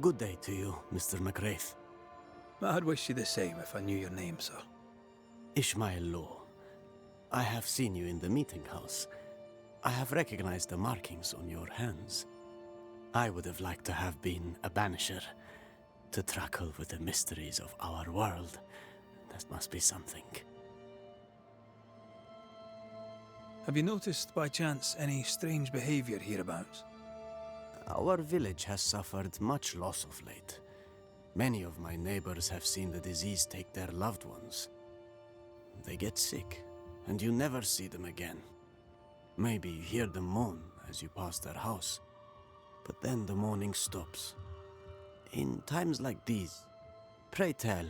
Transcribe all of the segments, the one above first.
Good day to you, Mr. McWraith. I'd wish you the same if I knew your name, sir. Ishmael Law. I have seen you in the meeting house. I have recognized the markings on your hands. I would have liked to have been a Banisher, to tackle with the mysteries of our world. That must be something. Have you noticed, by chance, any strange behavior hereabouts? Our village has suffered much loss of late. Many of my neighbors have seen the disease take their loved ones. They get sick, and you never see them again. Maybe you hear them moan as you pass their house, but then the moaning stops. In times like these, pray tell,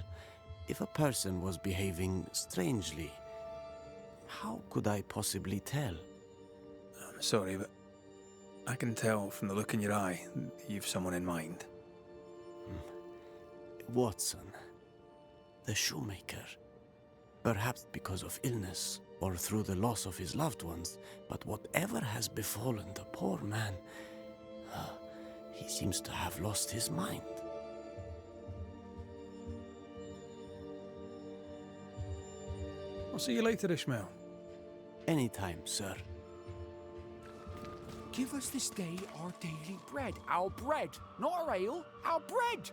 if a person was behaving strangely, how could I possibly tell? I'm sorry, but I can tell from the look in your eye that you've someone in mind. Watson, the shoemaker. Perhaps because of illness, or through the loss of his loved ones, but whatever has befallen the poor man, he seems to have lost his mind. I'll see you later, Ishmael. Anytime, sir. Give us this day our daily bread. Our bread, not our ale, our bread.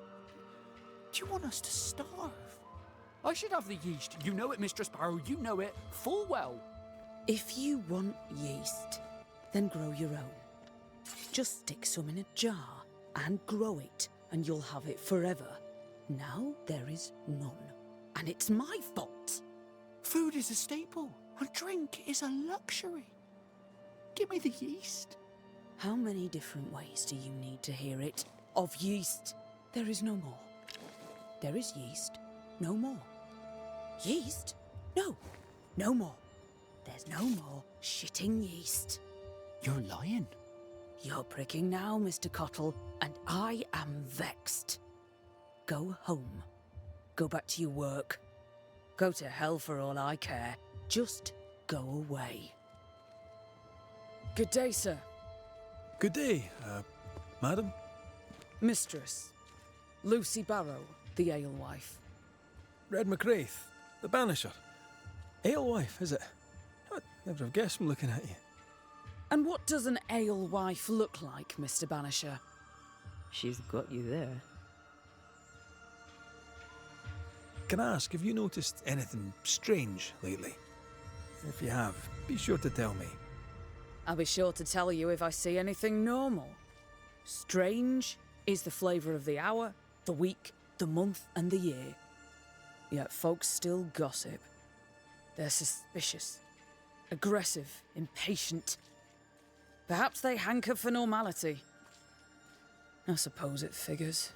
Do you want us to starve? I should have the yeast. You know it, Mistress Sparrow. You know it full well. If you want yeast, then grow your own. Just stick some in a jar and grow it, and you'll have it forever. Now there is none, and it's my fault. Food is a staple, and drink is a luxury. Give me the yeast. How many different ways do you need to hear it? Of yeast, there is no more. There is yeast, no more. Yeast? No, no more. There's no more shitting yeast. You're lying. You're pricking now, Mr. Cottle, and I am vexed. Go home. Go back to your work. Go to hell for all I care. Just go away. Good day, sir. Good day, madam. Mistress. Lucy Barrow, the alewife. Red McWraith, the Banisher. Alewife, is it? I'd never have guessed from looking at you. And what does an alewife look like, Mr. Banisher? She's got you there. Can I ask, have you noticed anything strange lately? If you have, be sure to tell me. I'll be sure to tell you if I see anything normal. Strange is the flavour of the hour, the week, the month, and the year. Yet folks still gossip. They're suspicious, aggressive, impatient. Perhaps they hanker for normality. I suppose it figures.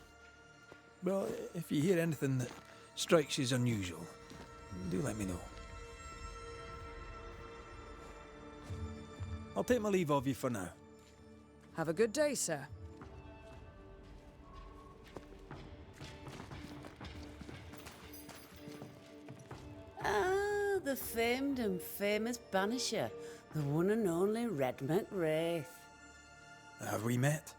Well, if you hear anything that strikes you as unusual, do let me know. I'll take my leave of you for now. Have a good day, sir. Ah, the famed and famous Banisher, the one and only Red McWraith. Have we met?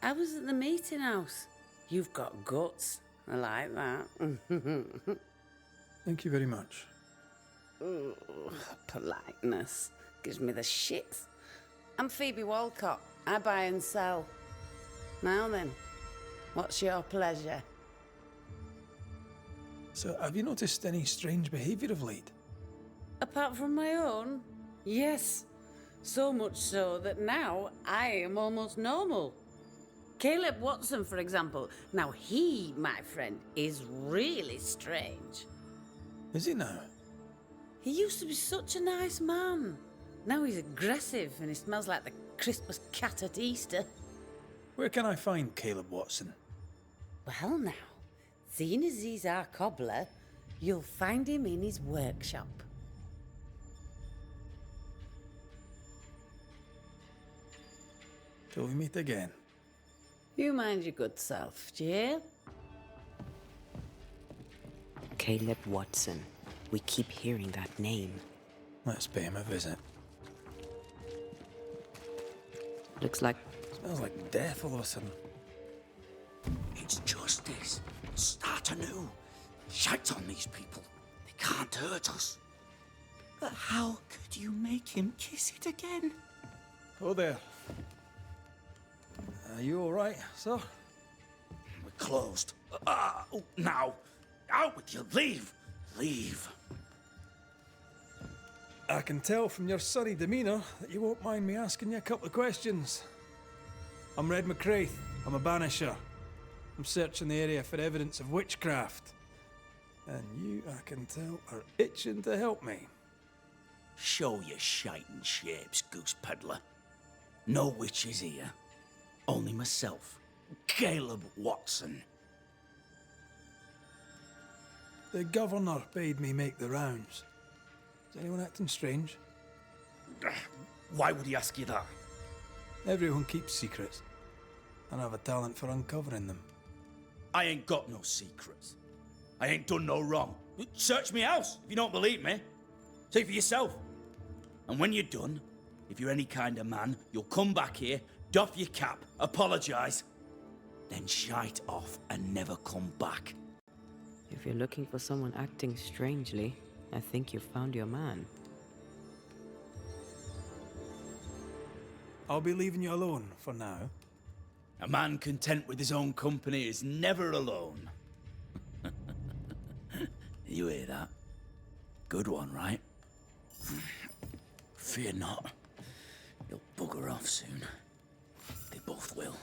I was at the meeting house. You've got guts. I like that. Thank you very much. Ooh, politeness gives me the shits. I'm Phoebe Walcott. I buy and sell. Now then, what's your pleasure? So, have you noticed any strange behaviour of late? Apart from my own? Yes. So much so that now I am almost normal. Caleb Watson, for example. Now he, my friend, is really strange. Is he now? He used to be such a nice man. Now he's aggressive and he smells like the Christmas cat at Easter. Where can I find Caleb Watson? Well now, seeing as he's our cobbler, you'll find him in his workshop. Till we meet again. You mind your good self, do you hear? Caleb Watson. We keep hearing that name. Let's pay him a visit. Looks like Smells like death all of a sudden. It's justice. Start anew. Shite on these people. They can't hurt us. But how could you make him kiss it again? Oh there. Are you all right, sir? We're closed. Now. Out with you. Leave. Leave. I can tell from your sunny demeanour that you won't mind me asking you a couple of questions. I'm Red McCraith. I'm a Banisher. I'm searching the area for evidence of witchcraft. And you, I can tell, are itching to help me. Show your shiting shapes, goose peddler. No witches here. Only myself, Caleb Watson. The governor bade me make the rounds. Is anyone acting strange? Why would he ask you that? Everyone keeps secrets, and I have a talent for uncovering them. I ain't got no secrets. I ain't done no wrong. Search me house if you don't believe me. See for yourself. And when you're done, if you're any kind of man, you'll come back here, doff your cap, apologise, then shite off and never come back. If you're looking for someone acting strangely, I think you've found your man. I'll be leaving you alone for now. A man content with his own company is never alone. You hear that? Good one, right? Fear not. You'll bugger off soon. They both will.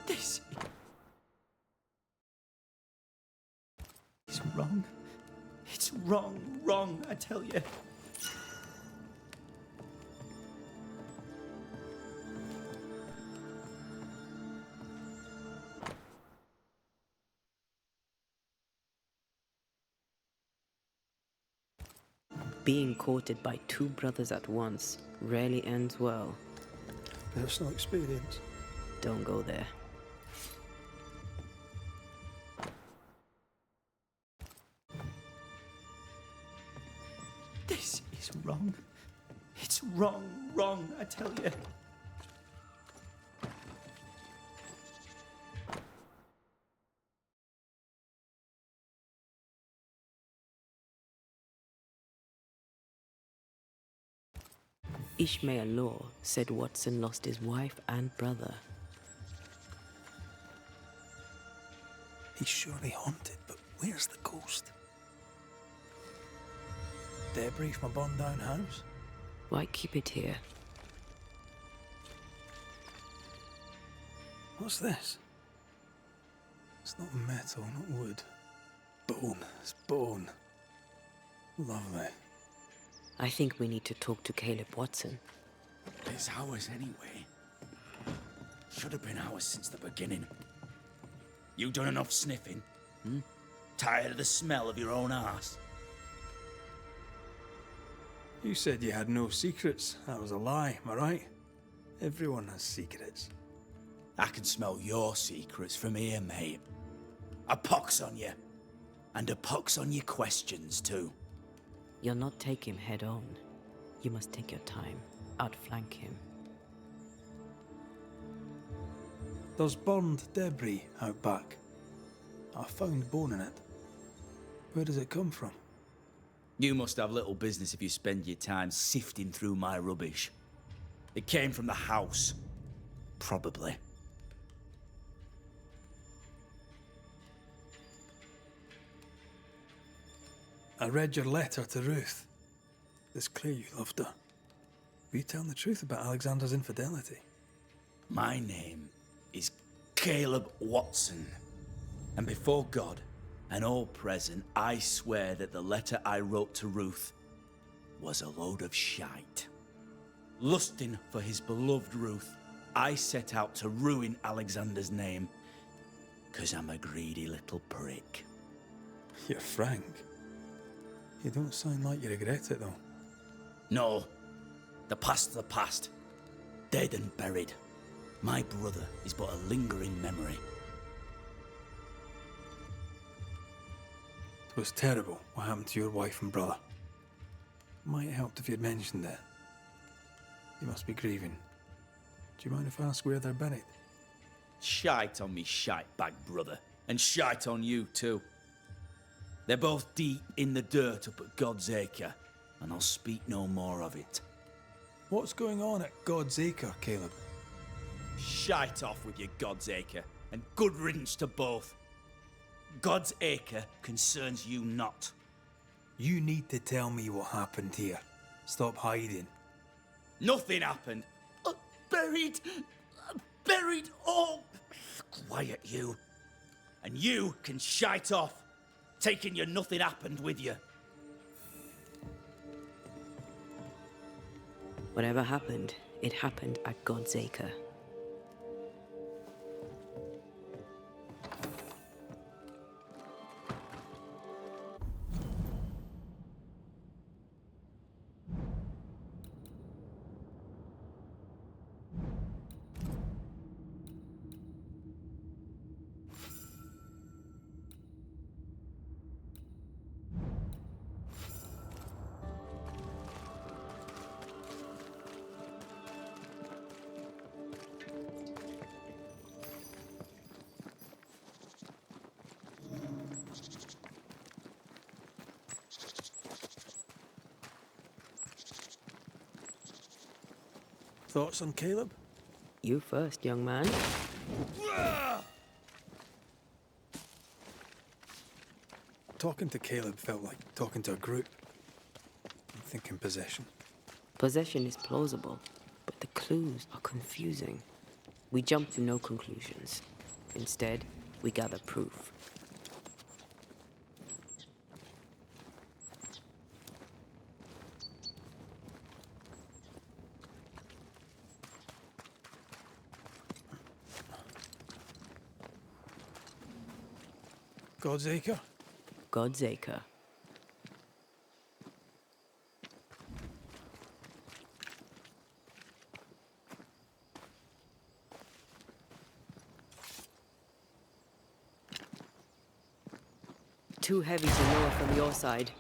This is wrong. It's wrong, I tell you. Being courted by two brothers at once rarely ends well. Personal experience. Don't go there. This is wrong. It's wrong, I tell you. Ishmael Law said Watson lost his wife and brother. He's surely haunted, but where's the ghost? Debris from a burned down house? Why keep it here? What's this? It's not metal, not wood. Bone. It's bone. Lovely. I think we need to talk to Caleb Watson. It's ours anyway. Should have been ours since the beginning. You done enough sniffing? Tired of the smell of your own arse? You said you had no secrets. That was a lie, am I right? Everyone has secrets. I can smell your secrets from here, mate. A pox on you. And a pox on your questions, too. You'll not take him head on. You must take your time, outflank him. There's burned debris out back. I found bone in it. Where does it come from? You must have little business if you spend your time sifting through my rubbish. It came from the house. Probably. I read your letter to Ruth. It's clear you loved her. Were you telling the truth about Alexander's infidelity? My name is Caleb Watson. And before God and all present, I swear that the letter I wrote to Ruth was a load of shite. Lusting for his beloved Ruth, I set out to ruin Alexander's name, 'cause I'm a greedy little prick. You're frank. You don't sound like you regret it, though. No. The past's the past. Dead and buried. My brother is but a lingering memory. It was terrible what happened to your wife and brother. Might have helped if you'd mentioned it. You must be grieving. Do you mind if I ask where they're buried? Shite on me shite-bag brother. And shite on you too. They're both deep in the dirt up at God's Acre, and I'll speak no more of it. What's going on at God's Acre, Caleb? Shite off with your God's Acre, and good riddance to both. God's Acre concerns you not. You need to tell me what happened here. Stop hiding. Nothing happened. Buried. Buried. Oh, quiet you. And you can shite off, taking your nothing happened with you. Whatever happened, it happened at God's Acre. Thoughts on Caleb? You first, young man. Talking to Caleb felt like talking to a group. I'm thinking possession. Possession is plausible, but the clues are confusing. We jump to no conclusions. Instead, we gather proof. God's Acre? God's Acre. Too heavy to lower from your side.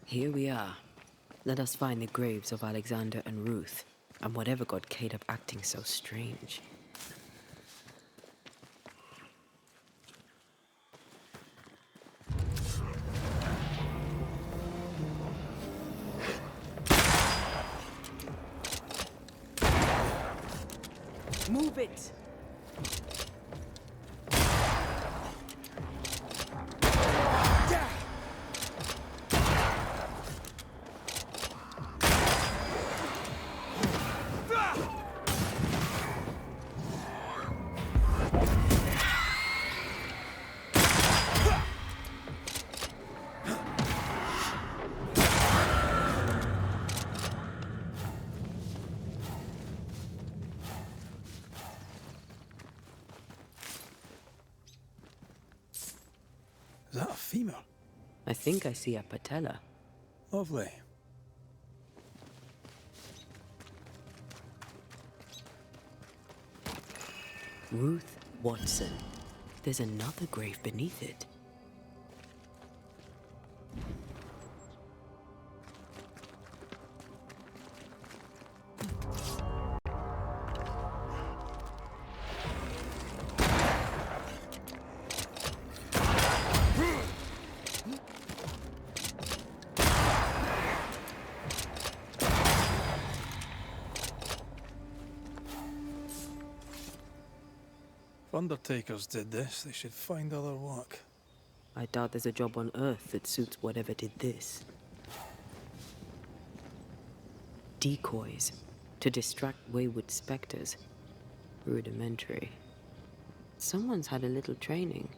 Here we are. Let us find the graves of Alexander and Ruth, and whatever got Caleb acting so strange. Move it! Is that a femur? I think I see a patella. Lovely. Ruth Watson. There's another grave beneath it. If undertakers did this, they should find other work. I doubt there's a job on Earth that suits whatever did this. Decoys to distract wayward specters. Rudimentary. Someone's had a little training.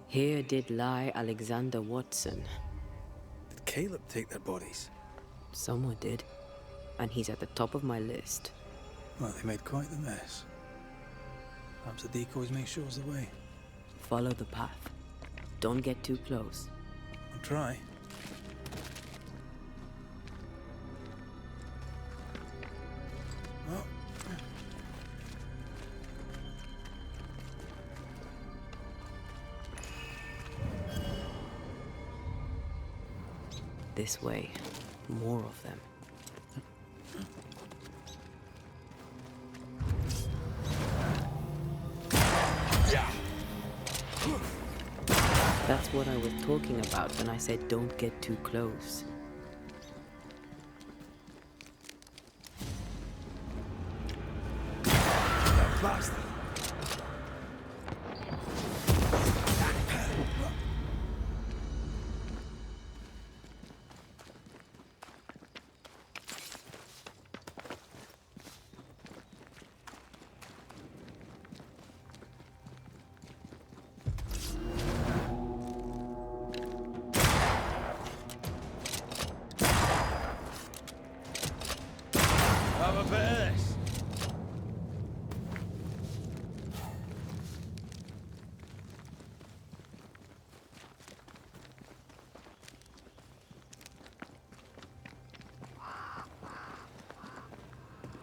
Here did lie Alexander Watson. Did Caleb take their bodies? Someone did. And he's at the top of my list. Well, they made quite the mess. Perhaps the decoys may show us the way. Follow the path. Don't get too close. I'll try. Oh. This way. More of them. That's what I was talking about when I said don't get too close. Bastard! Have a bit of this.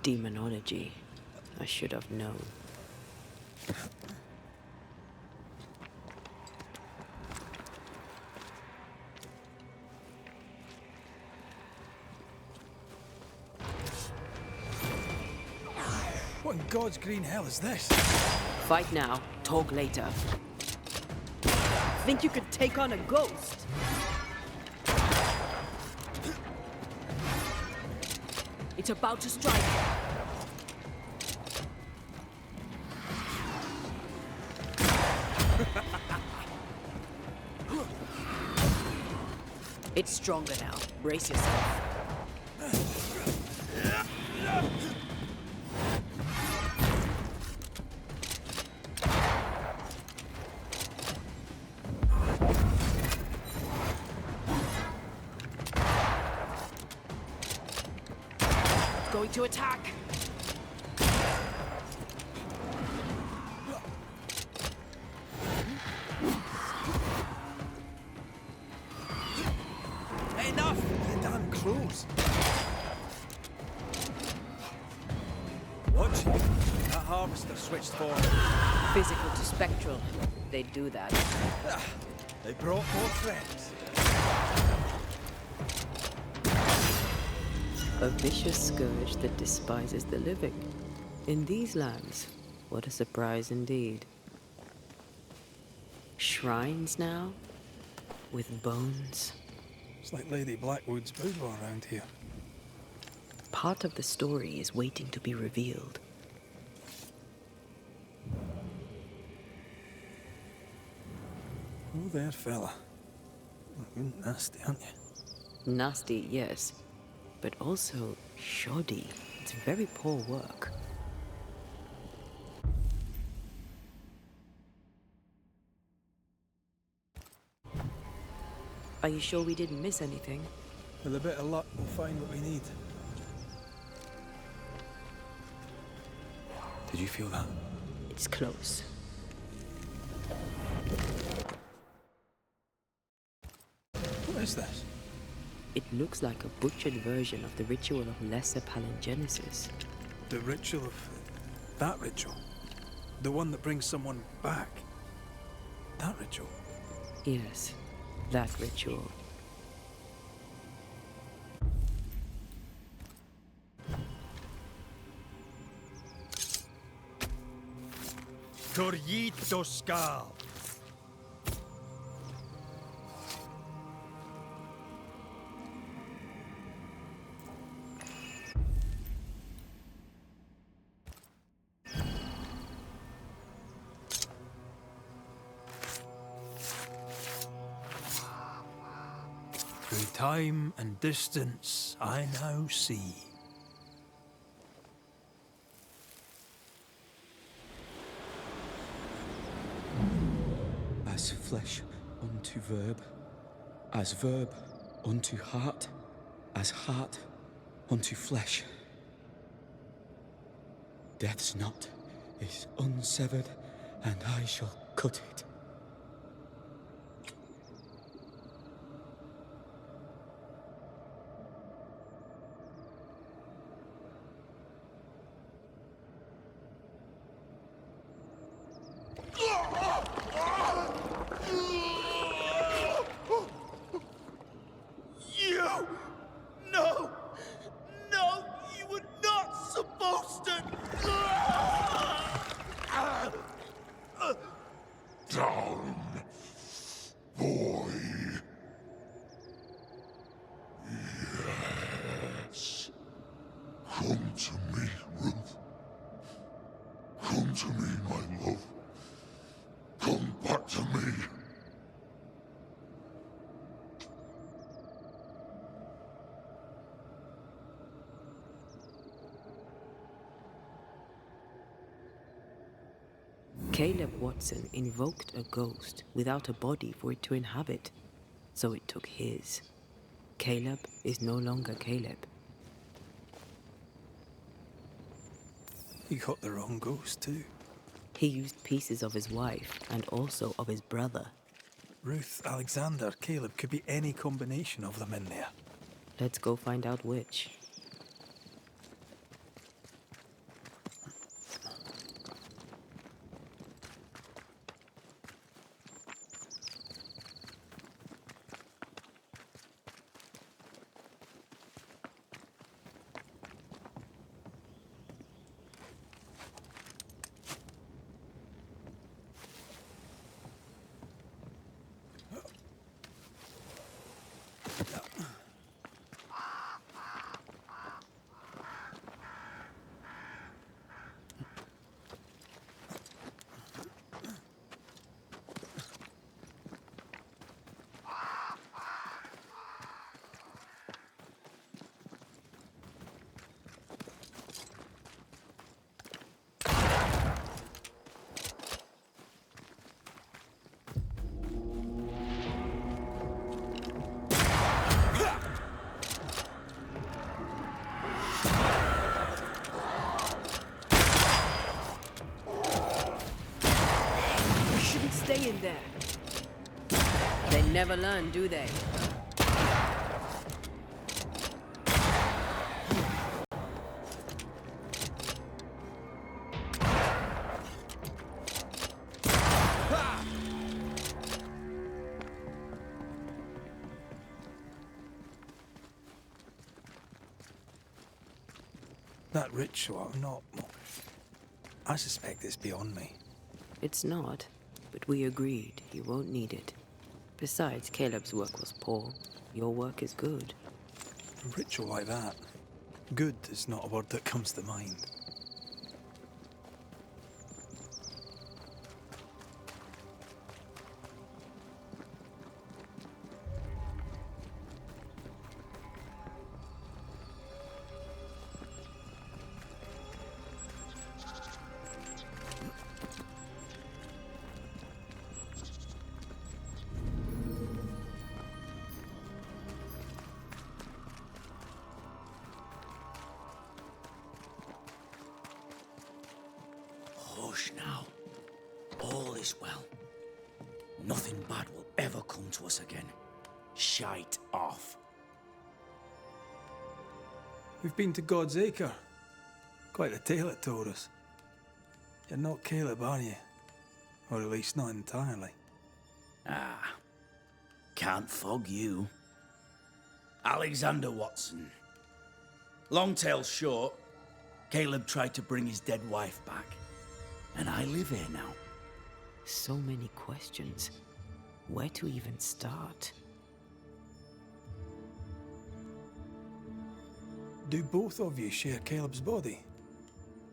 Demonology. I should have known. What in God's green hell is this? Fight now, talk later. Think you could take on a ghost? It's about to strike. It's stronger now. Brace yourself. Going to attack. Enough! The damn crows. Watch. That harvester switched forward. Physical to spectral. They do that. They brought more friends. A vicious scourge that despises the living. In these lands, what a surprise indeed. Shrines now? With bones? It's like Lady Blackwood's boudoir around here. Part of the story is waiting to be revealed. Oh, there, fella. You're nasty, aren't you? Nasty, yes. But also shoddy. It's very poor work. Are you sure we didn't miss anything? With a bit of luck, we'll find what we need. Did you feel that? It's close. What is this? It looks like a butchered version of the ritual of Lesser Palingenesis. The ritual of... that ritual? The one that brings someone back? That ritual? Yes, that ritual. Torjito Skal. Through time and distance, I now see. As flesh unto verb, as verb unto heart, as heart unto flesh. Death's knot is unsevered, and I shall cut it. You! No! No! You were not supposed to! Down, boy. Yes. Come to me, Ruth. Come to me, my love. Come back to me. Caleb Watson invoked a ghost without a body for it to inhabit, so it took his. Caleb is no longer Caleb. You got the wrong ghost, too. He used pieces of his wife and also of his brother. Ruth, Alexander, Caleb could be any combination of them in there. Let's go find out which. Stay in there. They never learn, do they? That ritual, I suspect it's beyond me. It's not, but we agreed you won't need it. Besides, Caleb's work was poor. Your work is good. A ritual like that. Good is not a word that comes to mind. Hush now. All is well. Nothing bad will ever come to us again. Shite off. We've been to God's Acre. Quite a tale it told us. You're not Caleb, are you? Or at least not entirely. Ah. Can't fog you. Alexander Watson. Long tale short, Caleb tried to bring his dead wife back. And I live here now. So many questions. Where to even start? Do both of you share Caleb's body?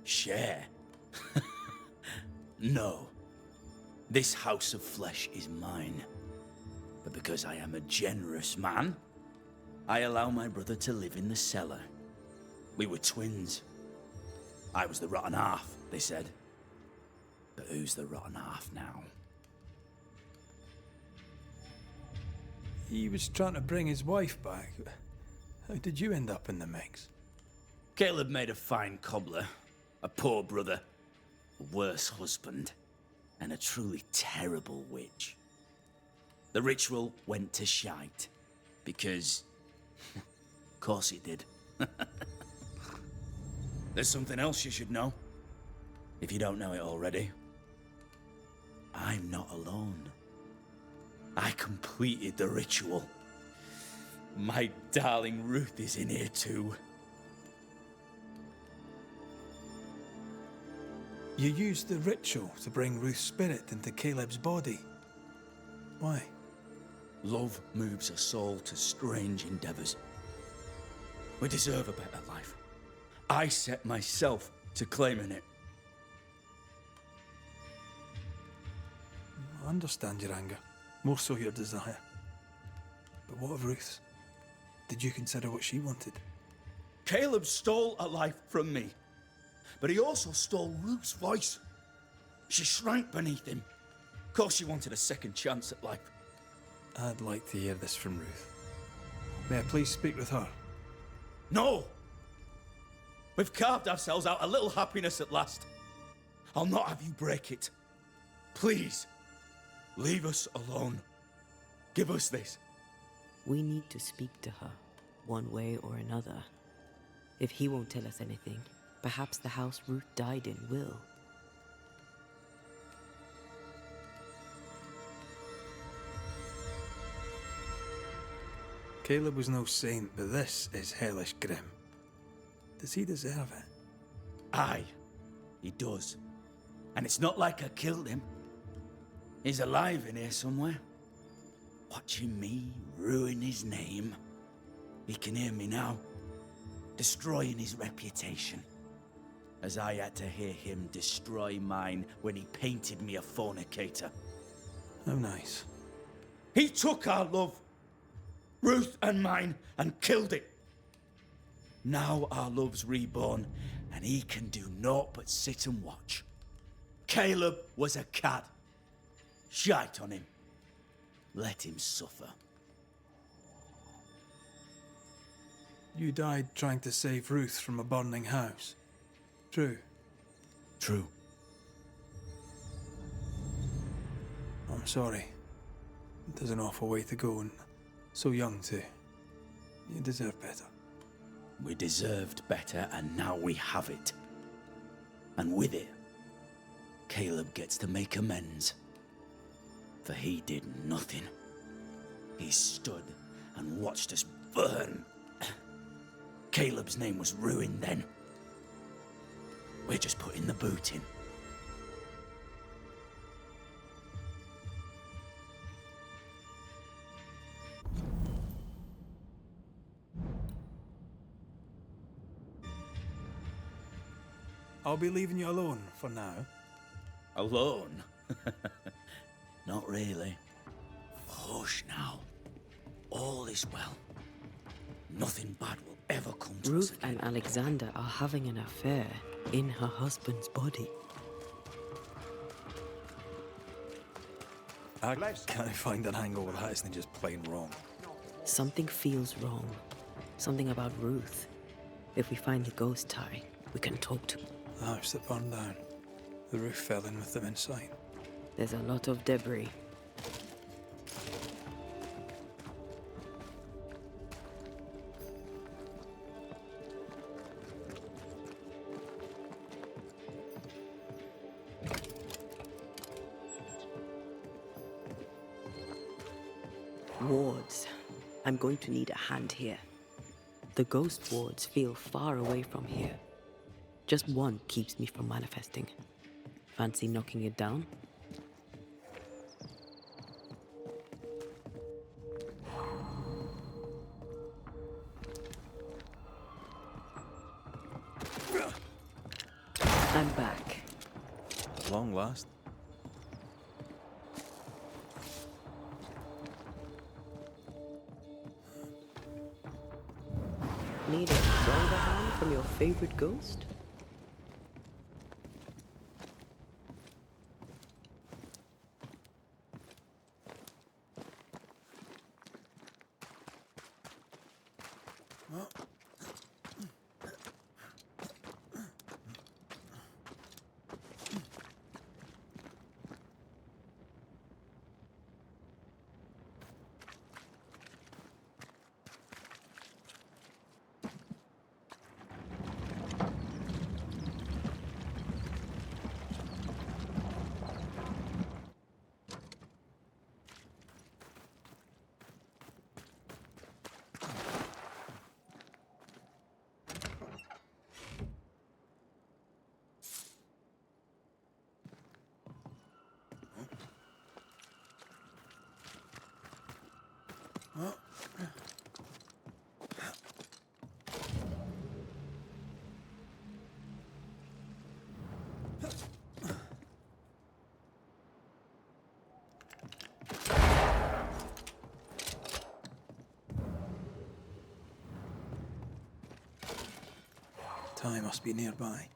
Share? No. This house of flesh is mine. But because I am a generous man, I allow my brother to live in the cellar. We were twins. I was the rotten half, they said. But who's the rotten half now? He was trying to bring his wife back. How did you end up in the mix? Caleb made a fine cobbler, a poor brother, a worse husband, and a truly terrible witch. The ritual went to shite, because... of course it did. There's something else you should know, if you don't know it already. I'm not alone. I completed the ritual. My darling Ruth is in here too. You used the ritual to bring Ruth's spirit into Caleb's body. Why? Love moves a soul to strange endeavors. We deserve a better life. I set myself to claiming it. I understand your anger, more so your desire. But what of Ruth's? Did you consider what she wanted? Caleb stole a life from me, but he also stole Ruth's voice. She shrank beneath him. Of course she wanted a second chance at life. I'd like to hear this from Ruth. May I please speak with her? No! We've carved ourselves out a little happiness at last. I'll not have you break it. Please, leave us alone. Give us this. We need to speak to her, one way or another. If he won't tell us anything, perhaps the house Ruth died in will. Caleb was no saint, but this is hellish grim. Does he deserve it? Aye, he does. And it's not like I killed him. He's alive in here somewhere, watching me ruin his name. He can hear me now, destroying his reputation, as I had to hear him destroy mine when he painted me a fornicator. How nice. He took our love, Ruth and mine, and killed it. Now our love's reborn, and he can do naught but sit and watch. Caleb was a cad. Shite on him. Let him suffer. You died trying to save Ruth from a burning house. True. True. I'm sorry. There's an awful way to go, and so young too. You deserve better. We deserved better, and now we have it. And with it, Caleb gets to make amends. For he did nothing. He stood and watched us burn. Caleb's name was ruined then. We're just putting the boot in. I'll be leaving you alone for now. Alone? Not really. Hush now. All is well. Nothing bad will ever come to us Ruth again. and Alexander are having an affair in her husband's body. I can't find an angle where that isn't just plain wrong. Something feels wrong. Something about Ruth. If we find the ghost tie, we can talk to... The house that burned down. The roof fell in with them inside. There's a lot of debris. Wards. I'm going to need a hand here. The ghost wards feel far away from here. Just one keeps me from manifesting. Fancy knocking it down? I'm back. At long last. Need a stronger hand from your favorite ghost? Ty must be nearby.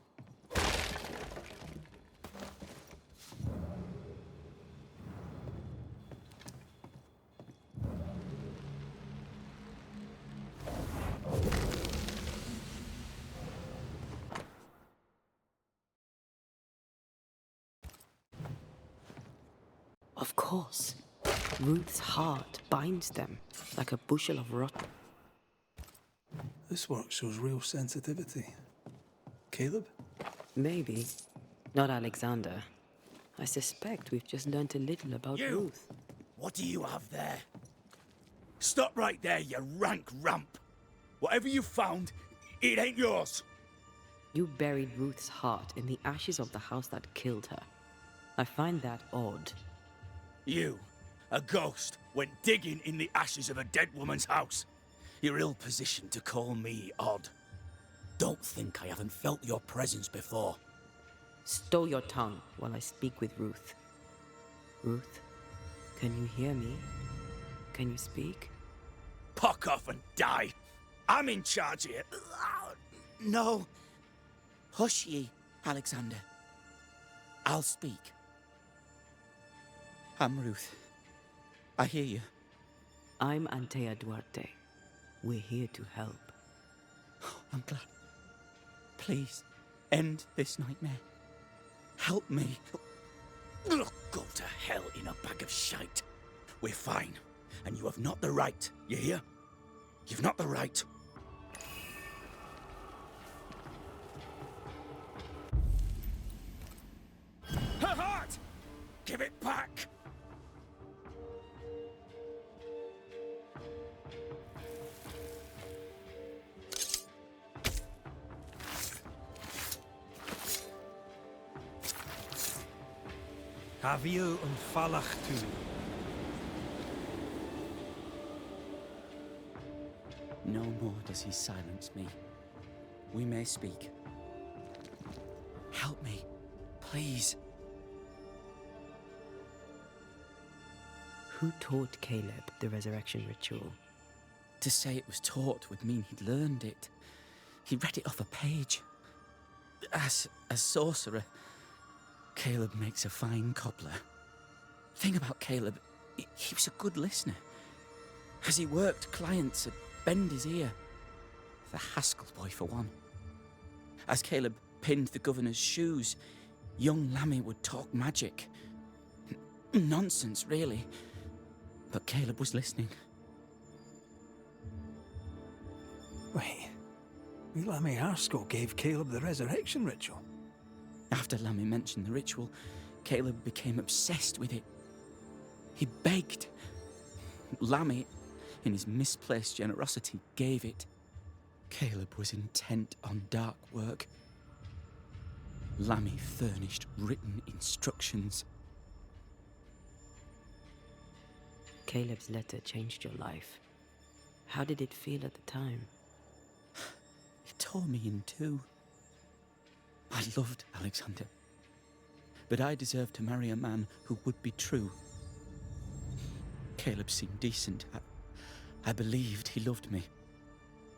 Of course. Ruth's heart binds them like a bushel of rotten. This work shows real sensitivity. Caleb? Maybe. Not Alexander. I suspect we've just learnt a little about You! Ruth. What do you have there? Stop right there, you rank ramp! Whatever you found, it ain't yours! You buried Ruth's heart in the ashes of the house that killed her. I find that odd. You, a ghost, went digging in the ashes of a dead woman's house. You're ill-positioned to call me odd. Don't think I haven't felt your presence before. Stow your tongue while I speak with Ruth. Ruth, can you hear me? Can you speak? Pock off and die! I'm in charge here. No. Hush ye, Alexander. I'll speak. I'm Ruth. I hear you. I'm Antea Duarte. We're here to help. I'm glad. Please, end this nightmare. Help me. Go to hell in a bag of shite. We're fine, and you have not the right, you hear? You've not the right. Her heart! Give it back! Haviel und Falach tu. No more does he silence me. We may speak. Help me, please. Who taught Caleb the resurrection ritual? To say it was taught would mean he'd learned it. He read it off a page. As a sorcerer, Caleb makes a fine cobbler. Thing about Caleb, he was a good listener. As he worked, clients would bend his ear. The Haskell boy, for one. As Caleb pinned the governor's shoes, young Lammy would talk magic. Nonsense, really. But Caleb was listening. Wait. Lammy Haskell gave Caleb the resurrection ritual. After Lammy mentioned the ritual, Caleb became obsessed with it. He begged. Lammy, in his misplaced generosity, gave it. Caleb was intent on dark work. Lammy furnished written instructions. Caleb's letter changed your life. How did it feel at the time? It tore me in two. I loved Alexander, but I deserved to marry a man who would be true. Caleb seemed decent. I believed he loved me.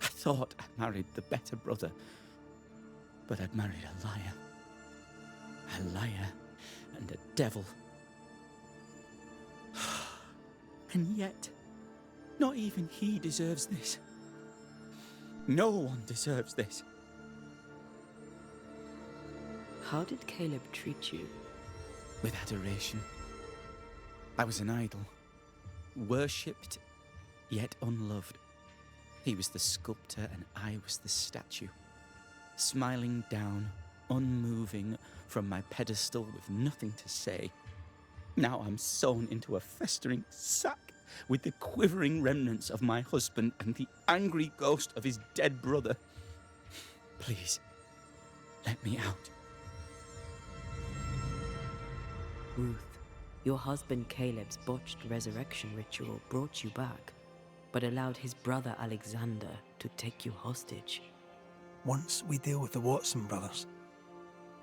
I thought I married the better brother, but I'd married a liar. A liar and a devil. And yet, not even he deserves this. No one deserves this. How did Caleb treat you? With adoration. I was an idol, worshipped yet unloved. He was the sculptor and I was the statue, smiling down, unmoving from my pedestal with nothing to say. Now I'm sewn into a festering sack with the quivering remnants of my husband and the angry ghost of his dead brother. Please, let me out. Ruth, your husband Caleb's botched resurrection ritual brought you back, but allowed his brother Alexander to take you hostage. Once we deal with the Watson brothers,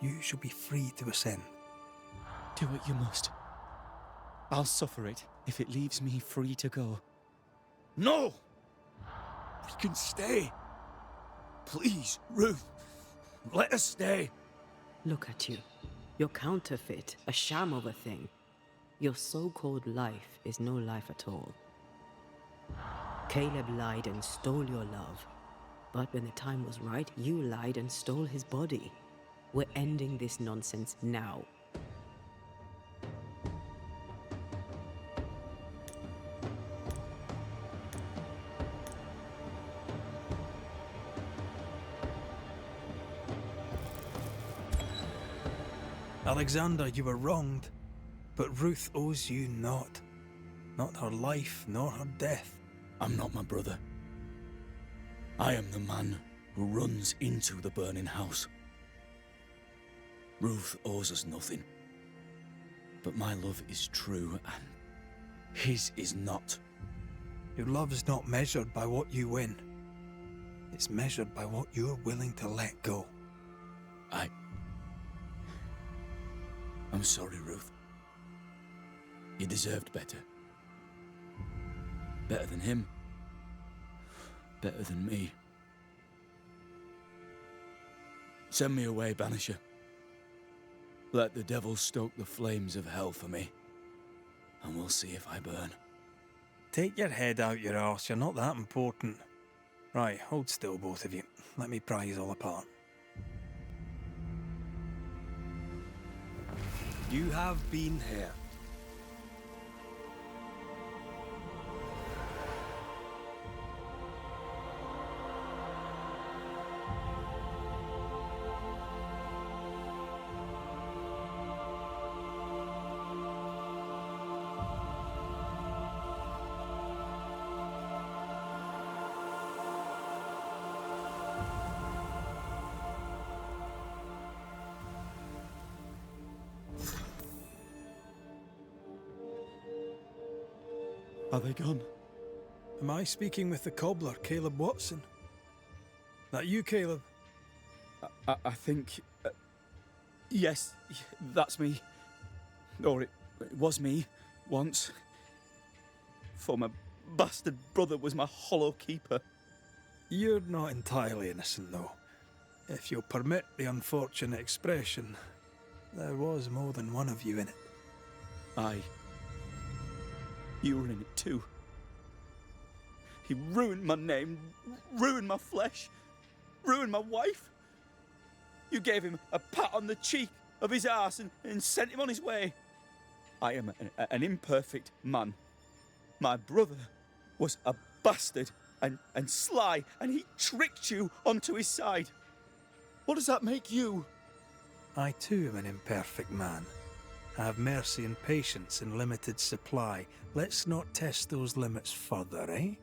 you shall be free to ascend. Do what you must. I'll suffer it if it leaves me free to go. No! We can stay. Please, Ruth, let us stay. Look at you. You're counterfeit, a sham of a thing. Your so-called life is no life at all. Caleb lied and stole your love. But when the time was right, you lied and stole his body. We're ending this nonsense now. Alexander, you were wronged, but Ruth owes you naught. Not her life, nor her death. I'm not my brother. I am the man who runs into the burning house. Ruth owes us nothing. But my love is true, and his is not. Your love is not measured by what you win. It's measured by what you're willing to let go. I'm sorry, Ruth. You deserved better. Better than him. Better than me. Send me away, Banisher. Let the devil stoke the flames of hell for me, and we'll see if I burn. Take your head out your arse, you're not that important. Right, hold still, both of you. Let me pry you all apart. You have been here. Are they gone? Am I speaking with the cobbler, Caleb Watson? That you, Caleb? I think... yes, that's me. Or it was me, once. For my bastard brother was my hollow keeper. You're not entirely innocent, though. If you'll permit the unfortunate expression, there was more than one of you in it. Aye. You were in it too. He ruined my name, ruined my flesh, ruined my wife. You gave him a pat on the cheek of his arse and sent him on his way. I am an imperfect man. My brother was a bastard and sly, and he tricked you onto his side. What does that make you? I too am an imperfect man. I have mercy and patience in limited supply. Let's not test those limits further, eh?